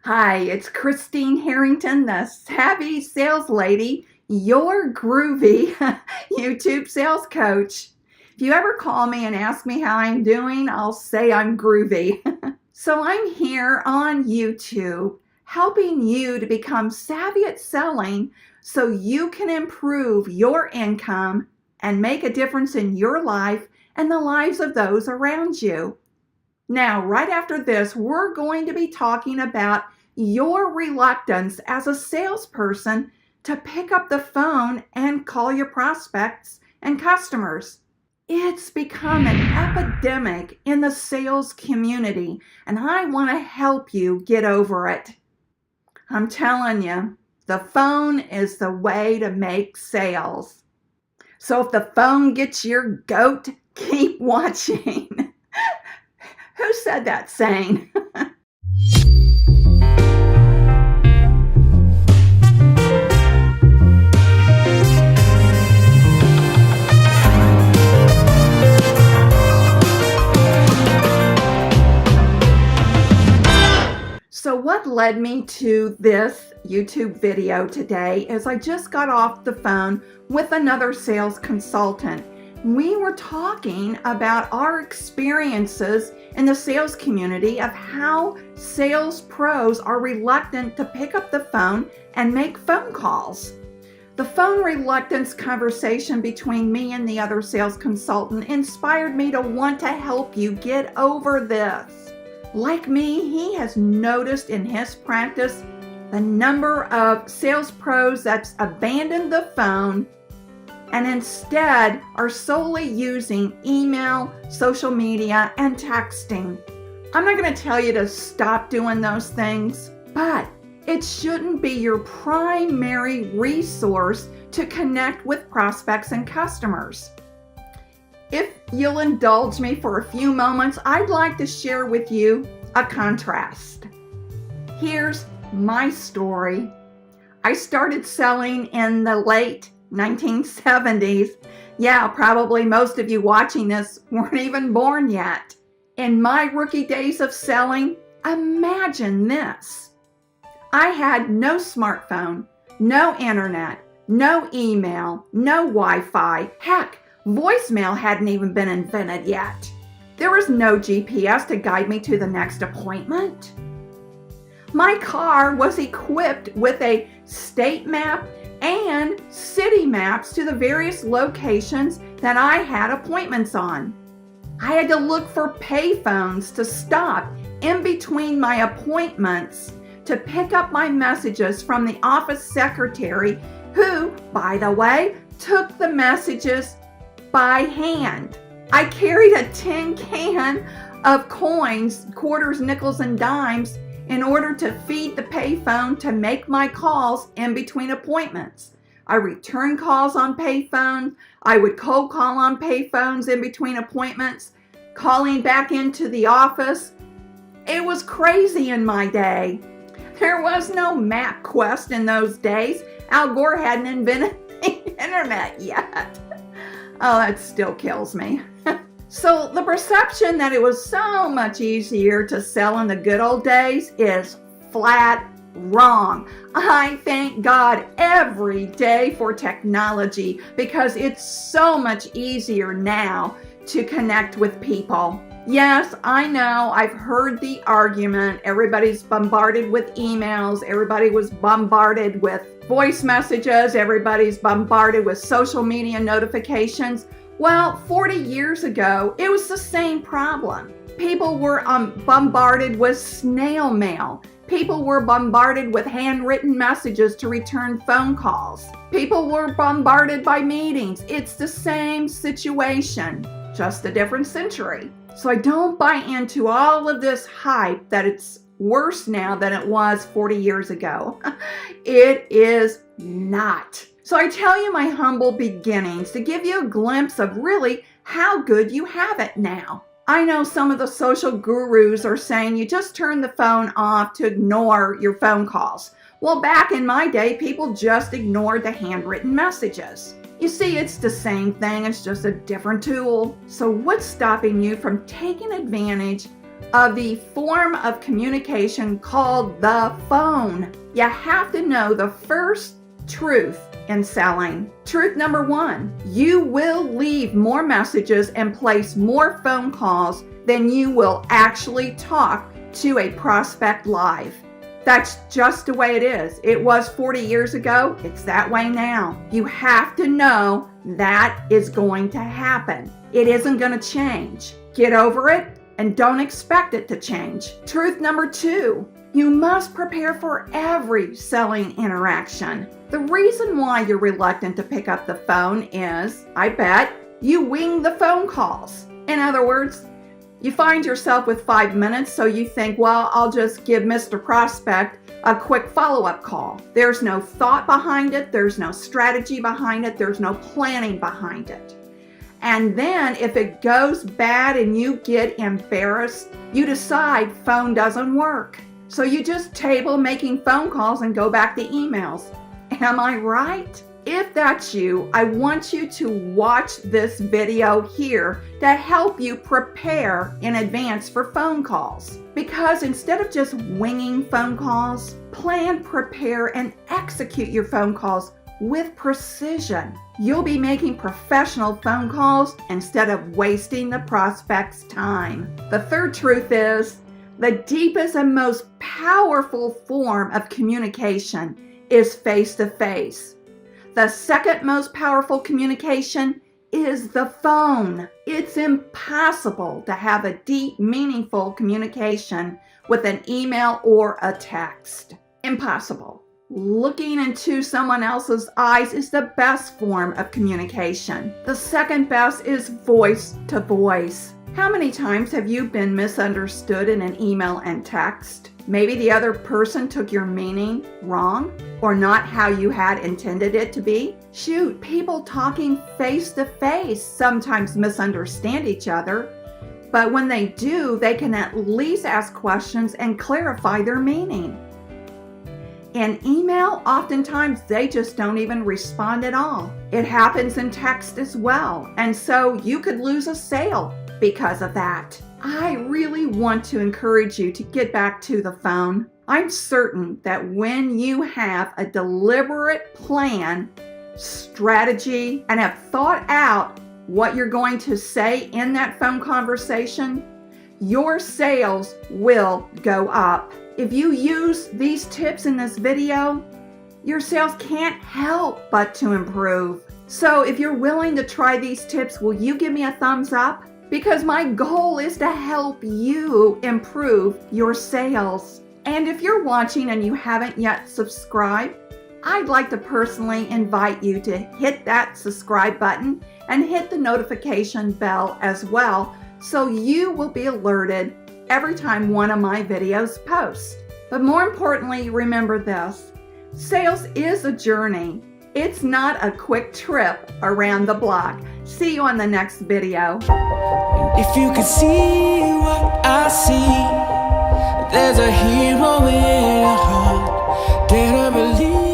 Hi, it's Christine Harrington, the savvy sales lady, your groovy YouTube sales coach. If you ever call me and ask me how I'm doing, I'll say I'm groovy. So I'm here on YouTube helping you to become savvy at selling so you can improve your income and make a difference in your life and the lives of those around you. Now, right after this, we're going to be talking about your reluctance as a salesperson to pick up the phone and call your prospects and customers. It's become an epidemic in the sales community, and I want to help you get over it. I'm telling you, the phone is the way to make sales. So if the phone gets your goat, keep watching. Who said that saying? So what led me to this YouTube video today is I just got off the phone with another sales consultant. We were talking about our experiences in the sales community of how sales pros are reluctant to pick up the phone and make phone calls. The phone reluctance conversation between me and the other sales consultant inspired me to want to help you get over this. Like me, he has noticed in his practice the number of sales pros that's abandoned the phone and instead are solely using email, social media, and texting. I'm not going to tell you to stop doing those things, but it shouldn't be your primary resource to connect with prospects and customers. If you'll indulge me for a few moments, I'd like to share with you a contrast. Here's my story. I started selling in the late 1970s. Yeah, probably most of you watching this weren't even born yet. In my rookie days of selling, imagine this. I had no smartphone, no internet, no email, no Wi-Fi. Heck, voicemail hadn't even been invented yet. There was no GPS to guide me to the next appointment. My car was equipped with a state map and city maps to the various locations that I had appointments on. I had to look for payphones to stop in between my appointments to pick up my messages from the office secretary who, by the way, took the messages by hand. I carried a tin can of coins, quarters, nickels, and dimes in order to feed the payphone to make my calls in between appointments. I returned calls on payphones. I would cold call on payphones in between appointments, calling back into the office. It was crazy in my day. There was no MapQuest in those days. Al Gore hadn't invented the internet yet. Oh, that still kills me. So the perception that it was so much easier to sell in the good old days is flat wrong. I thank God every day for technology because it's so much easier now to connect with people. Yes, I know, I've heard the argument. Everybody's bombarded with emails. Everybody was bombarded with voice messages. Everybody's bombarded with social media notifications. Well, 40 years ago, it was the same problem. People were bombarded with snail mail. People were bombarded with handwritten messages to return phone calls. People were bombarded by meetings. It's the same situation, just a different century. So I don't buy into all of this hype that it's worse now than it was 40 years ago. It is not. So I tell you my humble beginnings to give you a glimpse of really how good you have it now. I know some of the social gurus are saying you just turn the phone off to ignore your phone calls. Well, back in my day, people just ignored the handwritten messages. You see, it's the same thing, it's just a different tool. So what's stopping you from taking advantage of the form of communication called the phone. You have to know the first truth in selling. Truth number 1, you will leave more messages and place more phone calls than you will actually talk to a prospect live. That's just the way it is. It was 40 years ago. It's that way now. You have to know that is going to happen. It isn't going to change. Get over it and don't expect it to change. Truth number 2, you must prepare for every selling interaction. The reason why you're reluctant to pick up the phone is, I bet, you wing the phone calls. In other words, you find yourself with 5 minutes, so you think, well, I'll just give Mr. Prospect a quick follow-up call. There's no thought behind it. There's no strategy behind it. There's no planning behind it. And then if it goes bad and you get embarrassed, you decide phone doesn't work. So you just table making phone calls and go back to emails. Am I right? If that's you, I want you to watch this video here to help you prepare in advance for phone calls. Because instead of just winging phone calls, plan, prepare, and execute your phone calls with precision. You'll be making professional phone calls instead of wasting the prospect's time. The third truth is, the deepest and most powerful form of communication is face-to-face. The second most powerful communication is the phone. It's impossible to have a deep, meaningful communication with an email or a text. Impossible. Looking into someone else's eyes is the best form of communication. The second best is voice to voice. How many times have you been misunderstood in an email and text? Maybe the other person took your meaning wrong or not how you had intended it to be. Shoot, people talking face to face sometimes misunderstand each other, but when they do, they can at least ask questions and clarify their meaning. In email, oftentimes they just don't even respond at all. It happens in text as well, and so you could lose a sale because of that. I really want to encourage you to get back to the phone. I'm certain that when you have a deliberate plan, strategy, and have thought out what you're going to say in that phone conversation, your sales will go up. If you use these tips in this video, your sales can't help but to improve. So if you're willing to try these tips, will you give me a thumbs up? Because my goal is to help you improve your sales. And if you're watching and you haven't yet subscribed, I'd like to personally invite you to hit that subscribe button and hit the notification bell as well, so you will be alerted every time one of my videos posts. But more importantly, remember this: sales is a journey. It's not a quick trip around the block. See you on the next video. If you could see what I see, there's a hero in your heart. Dare to believe.